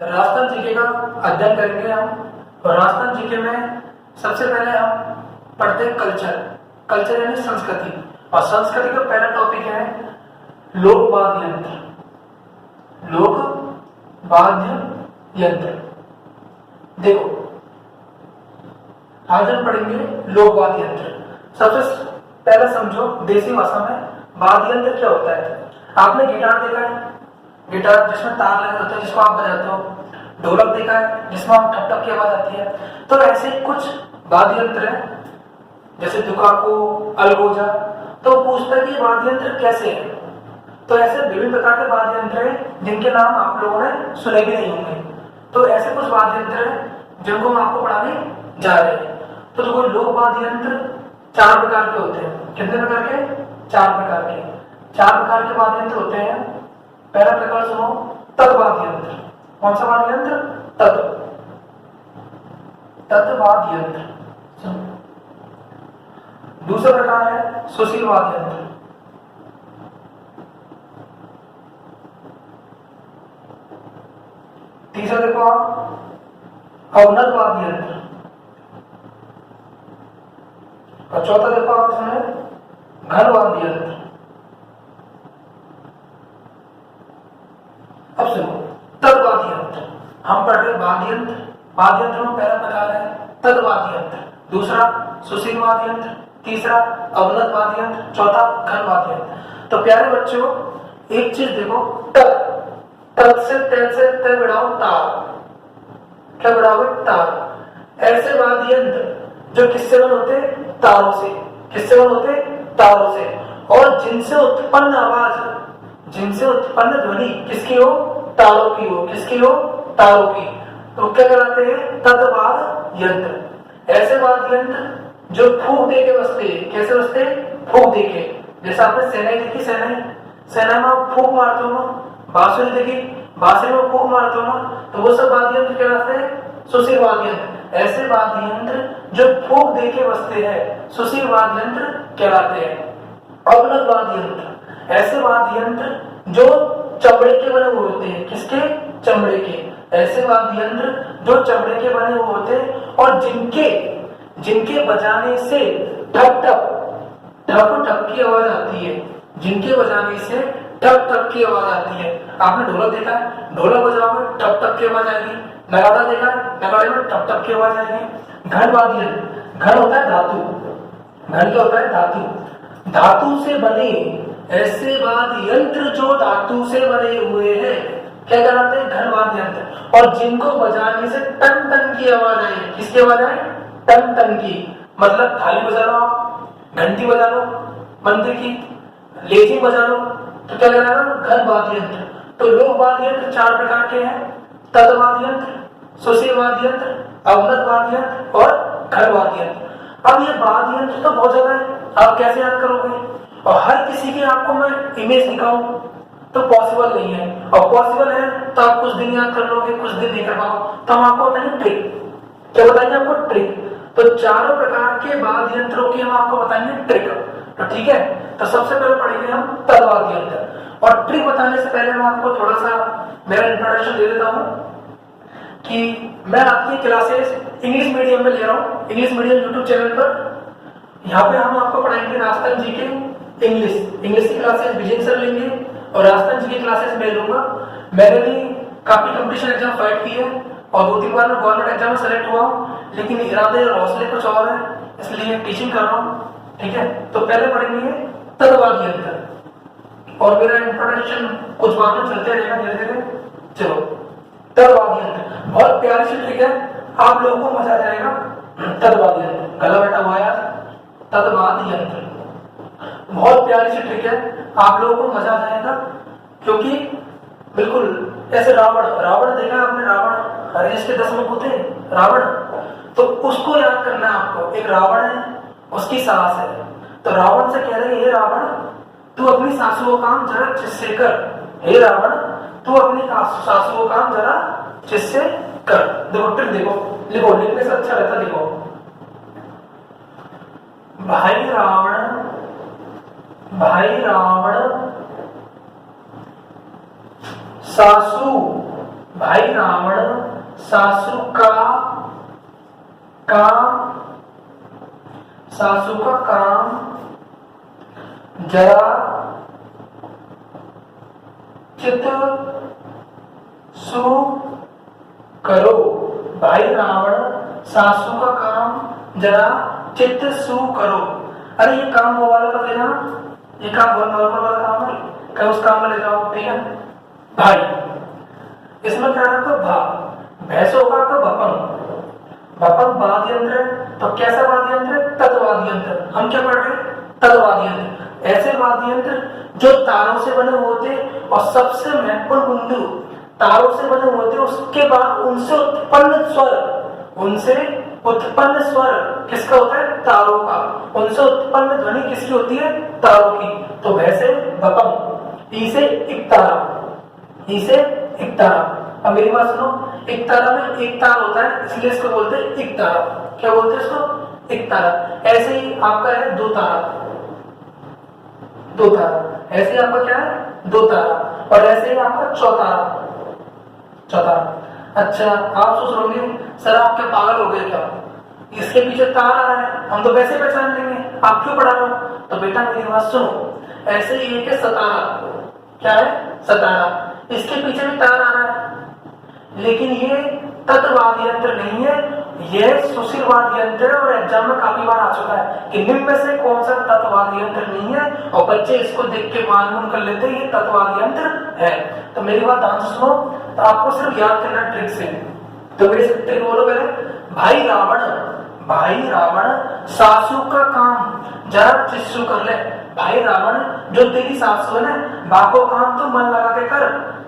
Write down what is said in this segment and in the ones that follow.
Rajasthan GK का अध्ययन करेंगे हम। और राजस्थान जीके में सबसे पहले हम पढ़ते हैं कल्चर। कल्चर यानी संस्कृति, और संस्कृति का पहला टॉपिक है लोक वाद्य यंत्र। लोक वाद्य यंत्र। देखो आज हम पढ़ेंगे लोक वाद्य यंत्र। सबसे पहले समझो देसी भाषा में वाद्य यंत्र क्या होता है। आपने गिटार देखा है, गिटार जिसमें तार लगे होते हैं जिसको आप बजाते हो। ढोलक देखा है जिसमें आप ठप ठप की आवाज आती है। तो ऐसे कुछ वाद्य यंत्र है जैसे दुकाको, अलगोजा। तो पूछता है कि वाद्य यंत्र कैसे है। तो ऐसे विभिन्न प्रकार के वाद्य यंत्र हैं जिनके नाम आप लोगों ने सुने भी नहीं होंगे। तो ऐसे कुछ वाद्य यंत्र हैं जिनको हम आपको पढ़ाने जा रहे हैं। तो देखो लोक वाद्य यंत्र 4 प्रकार के होते हैं। कितने प्रकार के? 4 प्रकार के। 4 प्रकार के वाद्य यंत्र होते हैं। पहला प्रकार सुनो, तत् वाद्य यंत्र। कौन सा वाद्य यंत्र? तत् वाद्य यंत्र। दूसरा प्रकार है सुशील वाद्य यंत्र। तीसरा देखो आप अवनत वाद्य यंत्र। और चौथा देखो आप इसमें घन वाद्य यंत्र। अब सुनो तत् वाद्य यंत्र। हम पढ़ रहे वाद्य यंत्र। वाद्य यंत्र में पहला प्रकार है तत् वाद्य यंत्र, दूसरा सुशील वाद्य यंत्र, तीसरा अवनत वाद्य यंत्र, चौथा घन वाद्य यंत्र। तो प्यारे बच्चों एक चीज देखो, तत् से ते बढ़ाओ तार। क्या बढ़ाओगे? तार। ऐसे वाद्य यंत्र जो किससे बने होते? तारों से। किससे बने होते? तारों से। और जिनसे उत्पन्न आवाज, जिनसे उत्पन्न ध्वनि किसकी हो? तारों की हो। किसकी हो? तारों की। तो क्या कहलाते हैं? तत् वाद्य यंत्र। ऐसे वाद्य यंत्र जो फूंक दे के बजते। कैसे बजते? फूंक दे के। जैसे आपने सेनाई देखी, सेनाई में आप फूंक मारते हो ना। बांसुरी देखी, बांसुरी में फूंक मारते हो ना। तो वो सब वाद्य यंत्र कहलाते हैं सुशील वाद्य यंत्र। ऐसे वाद्य यंत्र जो फूंक दे के बजते हैं सुशील वाद्य यंत्र कहलाते हैं। अवनत वाद्य यंत्र। ऐसे वाद्य यंत्र जो चमड़े के बने हुए होते हैं। किसके? चमड़े के। ऐसे वाद्य यंत्र जो चमड़े के बने हुए होते हैं और जिनके बजाने से ठप ठप की आवाज आती है। जिनके बजाने से ठप ठप की आवाज आती है। आपने ढोलक देखा है, ढोलक बजाओगे ठप ठप की आवाज आएगी। नगाड़ा देखा है, नगाड़े में ठप ठप की आवाज आएगी। घन वाद्य यंत्र। घन होता है धातु। घन क्या होता है? धातु। धातु से बने ऐसे वाद्य यंत्र जो धातु से बने हुए हैं क्या कहलाते हैं? घन वाद्य यंत्र। और जिनको बजाने से टन टन की आवाज आए। किसकी आवाज आए? टन टन की। मतलब थाली बजा लो आप, घंटी बजा लो मंदिर की, लेजिम बजा लो, तो क्या कहलाएगा? घन वाद्य यंत्र। तो लोक वाद्य यंत्र 4 प्रकार के हैं। तत् वाद्य यंत्र, सुशील वाद्य यंत्र, अवनत वाद्य यंत्र और घन वाद्य यंत्र। अब ये वाद्य यंत्र तो बहुत ज्यादा है, आप कैसे याद करोगे? और हर किसी की आपको मैं इमेज दिखाऊं तो पॉसिबल नहीं है। और पॉसिबल है तो आप कुछ दिन याद कर लोगे, कुछ दिन नहीं कर पाओ। तो हम आपको बताएंगे ट्रिक। क्या बताएंगे आपको? ट्रिक। तो 4 प्रकार के वाद्य यंत्रों की हम आपको बताएंगे ट्रिक। तो ठीक है, तो सबसे पहले पढ़ेंगे हम तत् वाद्य यंत्र। और ट्रिक बताने से पहले मैं आपको थोड़ा सा मेरा इंट्रोडक्शन दे देता हूँ कि मैं आपकी क्लासेस इंग्लिश मीडियम में ले रहा हूँ। इंग्लिश मीडियम यूट्यूब चैनल पर यहाँ पे हम आपको पढ़ाएंगे राजस्थान जी के इंग्लिश की क्लासेस विजय सर लेंगे और राजस्थान जी की क्लासेस मैं लूंगा। मैंने भी काफी कंपटीशन एग्जाम फाइट की है और 2-3 बार मैं गवर्नमेंट एग्जाम में सेलेक्ट हुआ, लेकिन इरादे और हौसले कुछ और है, इसलिए टीचिंग कर रहा हूँ। ठीक है, तो पहले पढ़ेंगे तत् वाद्य यंत्र और मेरा इंट्रोडक्शन कुछ बार में चलते रहेगा धीरे धीरे। चलो, तत् वाद्य यंत्र बहुत प्यारी सी ट्रिक है, आप लोगों को मजा आ जाएगा। तत् वाद्य यंत्र, गला बैठा हुआ यार। तत् वाद्य यंत्र बहुत प्यारी सी ट्रिक है, आप लोगों को मजा आ जाएगा। क्योंकि बिल्कुल ऐसे रावण देखा आपने? रावण हरीश के 10 मुख थे रावण। तो उसको याद करना है आपको। एक रावण है, उसकी सास है। तो रावण से कह रहे हैं, हे रावण तू अपनी सासू का काम जरा चिस्से कर। हे रावण तू अपनी सासू का काम जरा चिस्से कर। देखो ट्रिक, देखो लिखो, लिखने से अच्छा रहता। देखो, भाई रावण सासू भाई रावण सासू का काम जरा चित सु करो। भाई रावण सासू का काम जरा चित्त सु करो। अरे ये काम वो वाला मत ले जाना, ये काम बहुत नॉर्मल वाला काम है, क्या उस काम में ले जाओ, ठीक है। भाई इसमें क्या है, तो भा भैंस होगा तो भपन, भपन वाद्य यंत्र है, तो कैसा वाद्य यंत्र है, तत्वाद्य यंत्र। हम क्या पढ़ रहे हैं, तत्वाद्य यंत्र। ऐसे वाद्य यंत्र जो तारों से बने होते और सबसे महत्वपूर्ण बिंदु तारों से बने होते, उसके बाद उनसे उत्पन्न स्वर किसका होता है, तारों का। उनसे उत्पन्न ध्वनि किसकी होती है, तारों की। तो वैसे भपम, ई से इकतारा, ई से इकतारा। अब मेरी बात सुनो, इकतारा में एक तार होता है, इसलिए इसको बोलते हैं इकतारा। क्या बोलते हैं इसको, इकतारा। ऐसे ही आपका है दो तारा, दो तारा। ऐसे ही आपका क्या है, दो तारा। और ऐसे ही आपका चौतारा, चौतारा। अच्छा, आप सोच रहे होंगे सर आप क्या पागल हो गए क्या, इसके पीछे तार आ रहा है, हम तो वैसे पहचान लेंगे, आप क्यों पढ़ा रहे हो। तो बेटा मेरी बात सुनो, ऐसे ही एक है सतारा। क्या है, सतारा। इसके पीछे भी तार आ रहा है, लेकिन ये तत्वाद्य यंत्र नहीं है, यह सुशीलवाद्य यंत्र है। और एग्जाम में काफी बार आ चुका है कि निम्न में से कौन सा तत्वाद्य यंत्र नहीं है, और बच्चे इसको देख के मालूम कर लेते हैं ये तत्वाद्य यंत्र है। तो मेरी बात ध्यान से सुनो, तो आपको सिर्फ याद करना ट्रिक से। तो मेरे से ट्रिक बोलो पहले, भाई रावण सासू का काम जरा चिस्सू कर ले। भाई रावण जो तेरी सासू है ना, बाको काम तो मन लगा के कर,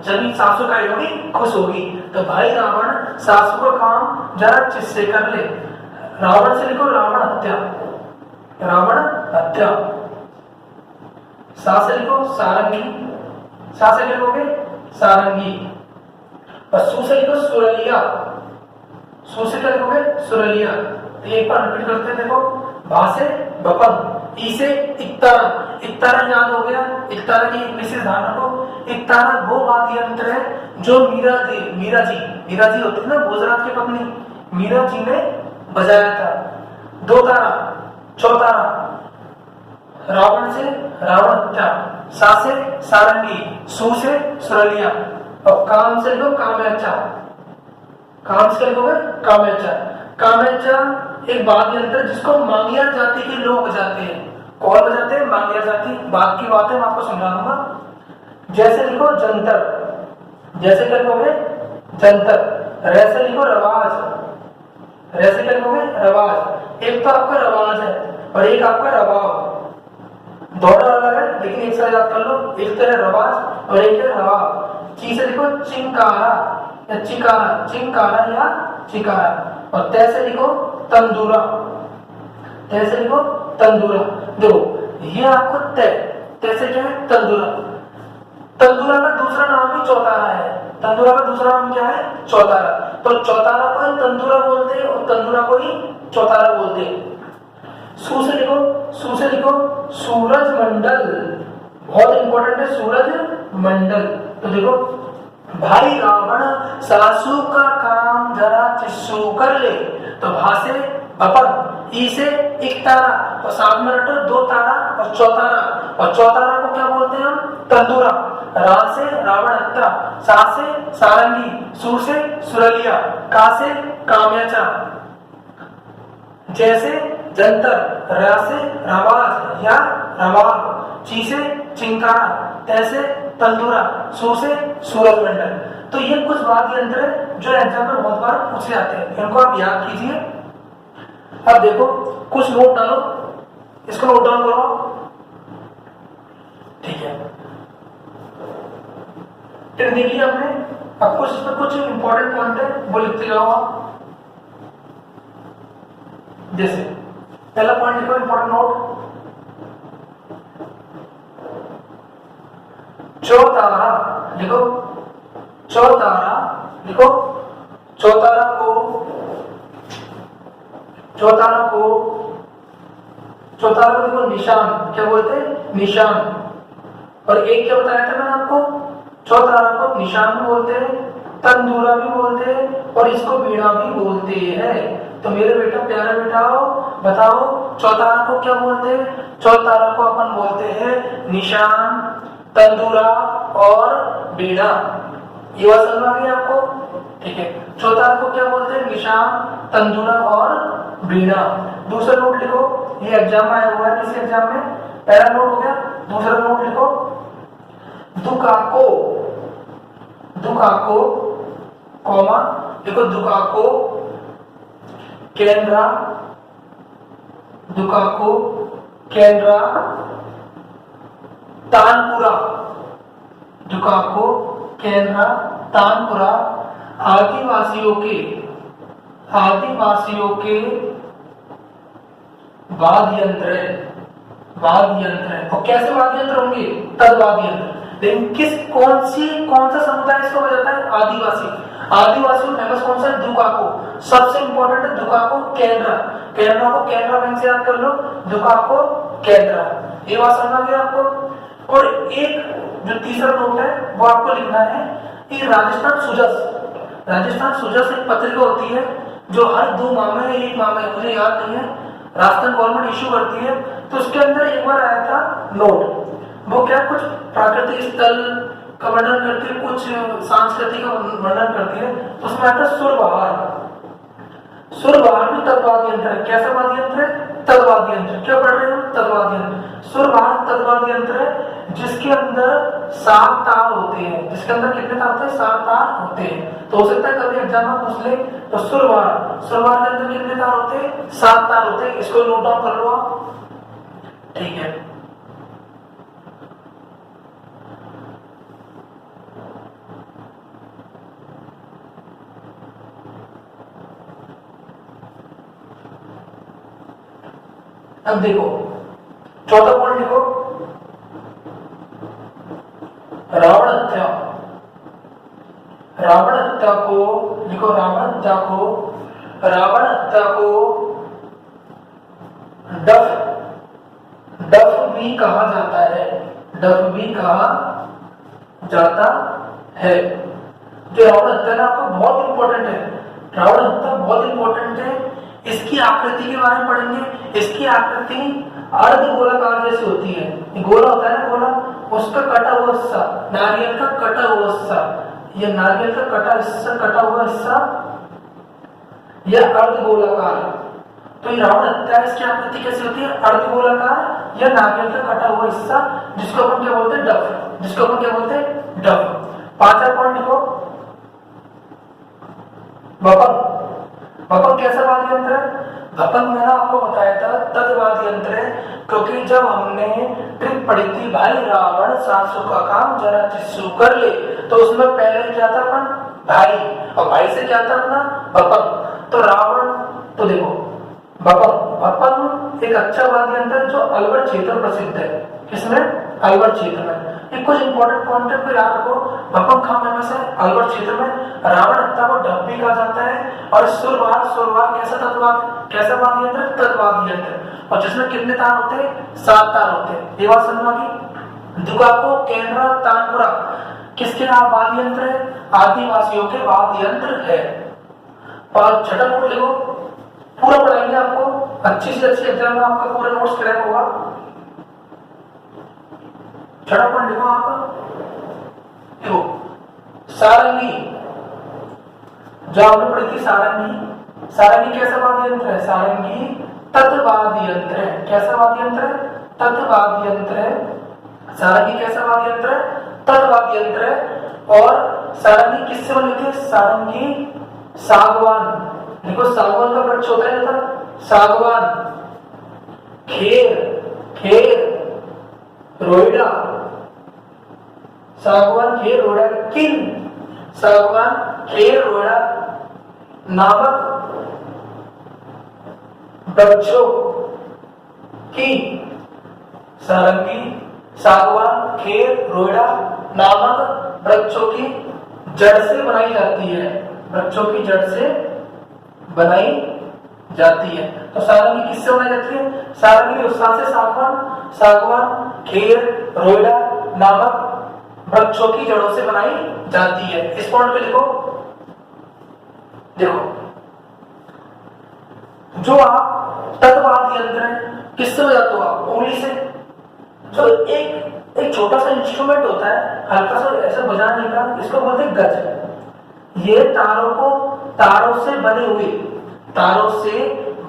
जब सासू का होगी खुश होगी। तो भाई रावण सासू का काम जरा चिस्से कर ले। रावण से लिखो रावण हत्या, रावण हत्या। सा से लिखो सारंगी, सा से लिखोगे सारंगी। और सु से लिखो सुरलिया, सु से क्या लिखोगे, सुरलिया। तो एक बार रिपीट करते हैं, देखो। भा से बपन, ई से इकतारा, इकतारा याद हो गया। इकतारा की विशेष ध्यान रखो, इकतारा वो वाद्य यंत्र है जो मीरा जी होती है ना, गुजरात की पत्नी मीरा जी ने बजाया था। दो तारा, चौतारा। रावण से रावण हत्या, सा से सारंगी, सु से सुरलिया। और काम से लिखो कामेचा, काम से लिखोगे कामेचा। कामेचा एक वाद्य यंत्र जिसको मांगिया जाति के लोग बजाते हैं। कौन बजाते हैं, मांगिया जाति। बात की बात है, मैं आपको समझा दूंगा। जैसे लिखो जंतर, जैसे क्या लिखोगे जंतर। रे से लिखो रवाज, रे से क्या लिखोगे रवाज। एक तो आपका रवाज है और एक आपका रवाब, दोनों अलग है लेकिन एक साथ याद कर लो। एक तो है रवाज और एक है रवाब। ची से लिखो चिंकारा या चिकारा, चिंकारा या चिकारा। और तै से लिखो तंदूरा, तै से लिखो तंदूरा। देखो ये आपको तै, तै से क्या है, तंदूरा। तंदूरा का दूसरा नाम ही चौतारा है। तंदूरा का दूसरा नाम क्या है, चौतारा। तो चौतारा को ही तंदूरा बोलते हैं और तंदूरा को ही चौतारा बोलते हैं। सु से लिखो, सु से लिखो सूरज मंडल, बहुत इंपॉर्टेंट है सूरज मंडल। तो देखो, भाई रावण सासू का काम जरा चिस्सू कर ले। तो भा से भपन, ई से इकतारा, और साथ में रटो दो तारा और चौतारा। और चौतारा को क्या बोलते हैं हम, तंदूरा। रा से रावण हत्या, सा से सारंगी, सु से सुरलिया, का से काम्याचा। जैसे जंतर, रा से रवाज या रवाब, ची से चिंकारा, तैसे तंदूरा, सु से सूरज मंडल। तो ये कुछ वाद्य यंत्र है जो एग्जाम में बहुत बार पूछे जाते हैं, इनको आप याद कीजिए। अब देखो कुछ नोट डालो, इसको नोट डाउन करो, ठीक है। देख लिया आपने। अब कुछ इसमें कुछ इंपॉर्टेंट पॉइंट है वो लिखते जाओ आप। जैसे पहला पॉइंट लिखो, इंपॉर्टेंट नोट, चौतारा लिखो, चौतारा लिखो। चौतारा को, चौतारा को, चौतारा को लिखो निशान, क्या बोलते हैं, निशान। और एक क्या बताया था मैंने आपको, चौतारा को निशान बोलते हैं तंदूरा भी बोलते हैं और इसको बीड़ा भी बोलते हैं। तो मेरे बेटा प्यारे बेटा बताओ चौतारा को क्या बोलते हैं? चौतारा को अपन बोलते हैं निशान, तंदूरा और बीड़ा। ये बात समझ आ गई आपको? ठीक है, चौतारा को क्या बोलते हैं? निशान, तंदूरा और बीड़ा। दूसरा नोट लिखो, ये एग्जाम आया हुआ है, किसी एग्जाम में पहला नोट हो गया। दूसरा नोट लिखो, दुकाको, दुकाको कॉमा देखो, दुकाको केनरा, दुकाको केनरा तानपुरा, दुकाको केनरा तानपुरा आदिवासियों के वाद्य यंत्र है, वाद्य यंत्र है। और कैसे वाद्य यंत्र होंगे? तद्वाद्य यंत्र। लेकिन कौन सा समुदाय इसको बजाता है? आदिवासी। आदिवासी में फेमस कौन सा है? दुकाको। सबसे इंपॉर्टेंट है दुकाको केनरा। केनरा को केनरा बैंक से याद कर लो, दुकाको केनरा। ये बात समझ आ गई आपको? और एक जो तीसरा नोट है वो आपको लिखना है, ये राजस्थान सुजस। राजस्थान सुजस एक पत्रिका होती है जो हर 2 माह में, 1 माह में, मुझे याद नहीं है, राजस्थान गवर्नमेंट इश्यू करती है। तो उसके अंदर एक बार आया था नोट, वो क्या कुछ प्राकृतिक स्थल का वर्णन करती है, कुछ सांस्कृतिक का वर्णन करती है। तो उसमें आता है सुरबहार। सुरबहार भी तद्वाद्य यंत्र है। कैसा वाद्य यंत्र है? तद्वाद्य यंत्र। क्या पढ़ रहे हो? तद्वाद्य यंत्र। सुरबहार तद्वाद्य यंत्र है जिसके अंदर 7 तार होते हैं। जिसके अंदर कितने तार होते हैं? 7 तार होते हैं। तो हो सकता है कभी एग्जाम में पूछ ले, तो सुरबहार, सुरबहार के अंदर कितने तार होते हैं? 7 तार होते हैं। इसको नोट डाउन कर लो आप, ठीक है। अब देखो चौथा पॉइंट लिखो, रावण हत्या। रावण हत्या को लिखो, रावण हत्या को डफ भी कहा जाता है। डफ भी कहा जाता है। जो रावण हत्या ना आपको बहुत इंपॉर्टेंट है। रावण हत्या बहुत इंपॉर्टेंट है। इसकी आकृति के बारे में पढ़ेंगे। इसकी आकृति अर्ध गोलाकार जैसी होती है। गोला होता है ना, गोला, उसका कटा हुआ हिस्सा, नारियल का कटा हुआ हिस्सा, यह नारियल का कटा हुआ हिस्सा, यह अर्ध गोलाकार। तो ये रावण हत्या, इसकी आकृति कैसी होती है? अर्ध गोलाकार या नारियल का कटा हुआ हिस्सा, जिसको अपन क्या बोलते हैं? डफ। जिसको अपन क्या बोलते हैं? डफ। 5वां पॉइंट लिखो, भपक। भपक कैसा वाद्य यंत्र है? भपक मैंने आपको बताया था तद्वाद्य यंत्र है, क्योंकि जब हमने ट्रिक पढ़ी थी भाई रावण सासू का काम जरा चिस्सू कर ले, तो उसमें पहले क्या था अपन? भाई, और भाई से क्या था अपना? भपक। तो रावण, तो देखो भपक एक अच्छा वाद्य यंत्र जो अलवर क्षेत्र में प्रसिद्ध है। किसमें? अलवर क्षेत्र में। एक कुछ इंपॉर्टेंट पॉइंट है, याद रखो, भपक कहाँ फेमस है? अलवर क्षेत्र में। रावण हत्या को डफ भी कहा जाता है। और सुरबहार कैसा वाद्य यंत्र? तद्वाद्य यंत्र। और जिसमें कितने तार होते हैं? 7 तार होते हैं। ये बात समझ आ गई? दुकाको केनरा तानपुरा किसके नाम वाद्य यंत्र है? आदिवासियों के वाद्य यंत्र है। और छठा नोट लिखो, पूरा पढ़ाएंगे आपको, अच्छी से अच्छी एग्जाम में आपका पूरा नोट्स क्रैक होगा। छठा पॉइंट लिखो आप, देखो सारंगी, जो आपने पढ़ी थी सारंगी। सारंगी कैसा वाद्य यंत्र है? सारंगी तद्वाद्य यंत्र है। कैसा वाद्य यंत्र है? तद्वाद्य यंत्र है। सारंगी कैसा वाद्य यंत्र है? तद्वाद्य यंत्र है। और सारंगी किससे बनी थी? सारंगी सागवान, देखो सागवान का वृक्ष होता है ना, सागवान, खेर, रोइडा, सागवान, खेर, रोइडा, किन सागवान, खेर, रोइडा नामक वृक्षों की, सारंगी, सागवान, खेर, रोइडा नामक वृक्षों की जड़ से बनाई जाती है। वृक्षों की जड़ से बनाई जाती है। तो सारंगी किससे बनाई जाती है? सारंगी उत्साह से सागवान, खेर, रोइडा नामक वृक्षों की जड़ों से बनाई जाती है। इस पॉइंट पे लिखो। देखो, जो आप तत्वादी यंत्र है किससे बजाते हो आप? उंगली से। जो एक छोटा सा इंस्ट्रूमेंट होता है, हल्का सा ऐसा बजाने का, इसको बोलते हैं गज। ये तारों से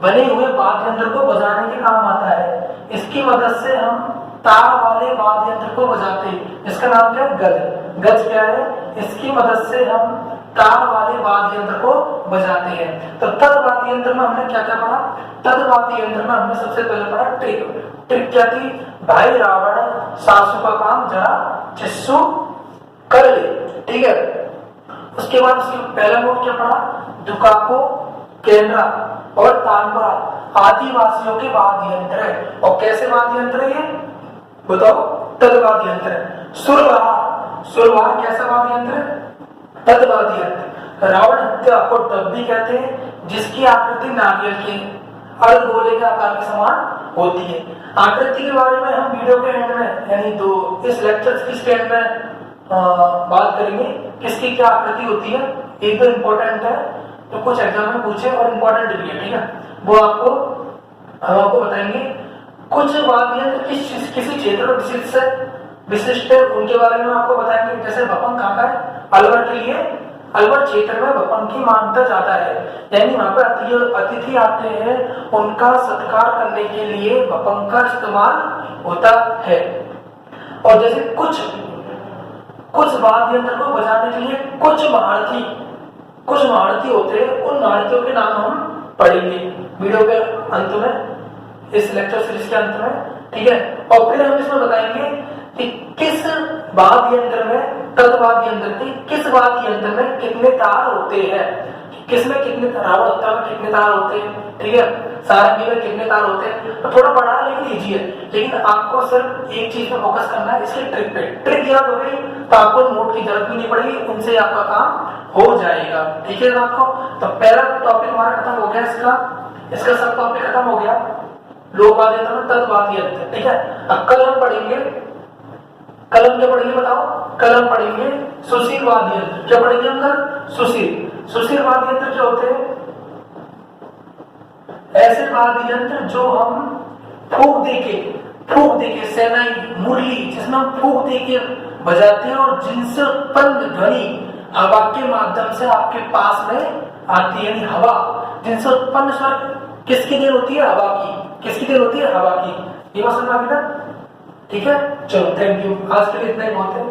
बने हुए वाद्य यंत्र को बजाने के काम आता है। इसकी मदद से हम तार वाले वाद्य यंत्र को बजाते हैं। इसका नाम क्या है? गज। गज क्या है? इसकी मदद से हम तार वाले वाद्य यंत्र को बजाते हैं। तो तत्वाद्य यंत्र में हमने क्या क्या पढ़ा? तत्वाद्य यंत्र में हमने सबसे पहले पढ़ा ट्रिक। ट्रिक क्या थी? भाई रावण सासू का काम जरा चिस्सू कर ले। ठीक है। उसके बाद उसके पहला नोट क्या पढ़ा? दुकाको, केंद्रा और तानपुरा आदिवासियों के वाद्य यंत्र है। और कैसे वाद्य यंत्र है ये बताओ? तत्वाद्य यंत्र है। सुरवार कैसा वाद्य यंत्र है? तत्वाद्य यंत्र। रावण हत्या को डब्बी कहते हैं, जिसकी आकृति नारियल के अर्धगोले के आकार के समान होती है। आकृति के बारे में हम वीडियो के एंड में, यानी तो इस लेक्चर की एंड में बात करेंगे किसकी क्या आकृति होती है। एक तो इम्पोर्टेंट है, तो कुछ एग्जाम में पूछे और इम्पोर्टेंट भी है। ठीक है, वो हम आपको बताएंगे। कुछ वाद्य यंत्र किसी क्षेत्र में विशिष्ट है, उनके बारे में आपको बताएंगे। जैसे भपंग कहाँ का है? अलवर के लिए, अलवर क्षेत्र में भपंग की मान्यता जाता है, यानी वहां पर अतिथि आते हैं, उनका सत्कार करने के लिए भपंग का इस्तेमाल होता है। और जैसे कुछ वाद्य यंत्र को बजाने के लिए कुछ महारथी होते हैं, उन महारथियों के नाम हम पढ़ेंगे वीडियो के अंत में, इस लेक्चर सीरीज के अंत में। ठीक है, और फिर हम इसमें बताएंगे कि किस वाद्य यंत्र में, तत्वाद्य यंत्र के किस वाद्य यंत्र में कितने तार होते हैं, किसमें कितने रावण हत्या में कितने तार होते हैं। ठीक है, सारंगी में कितने तार होते हैं। तो थोड़ा पढ़ा लेकिन इजी है, लेकिन आपको सिर्फ एक चीज पे फोकस करना है, इसकी ट्रिक पे। ट्रिक याद हो गई तो आपको नोट की जरूरत भी नहीं पड़ेगी, उनसे आपका काम हो जाएगा। ठीक है आपको। तो पहला टॉपिक हमारा खत्म हो गया, इसका सब टॉपिक खत्म हो गया, लोक वाद्य यंत्र, तत्वाद्य यंत्र। ठीक है, अब कल हम पढ़ेंगे, कलम क्या पढ़ेंगे बताओ? कलम पढ़ेंगे सुशील वाद्य यंत्र। क्या पढ़ेंगे हम कल? सुशील वाद्य यंत्र क्या होते हैं? ऐसे वाद्य यंत्र जो हम फूंक देके शहनाई, मुरली, जिसमें हम फूंक देके बजाते हैं और जिनसे उत्पन्न ध्वनि हवा के माध्यम से आपके पास में आती है। यानी हवा, जिनसे उत्पन्न स्वर किसकी देन होती है? हवा की। किसकी देन होती है? हवा की। ये बात समझ आ गई ना? ठीक है, चलो थैंक यू। आज के लिए इतना ही बहुत है।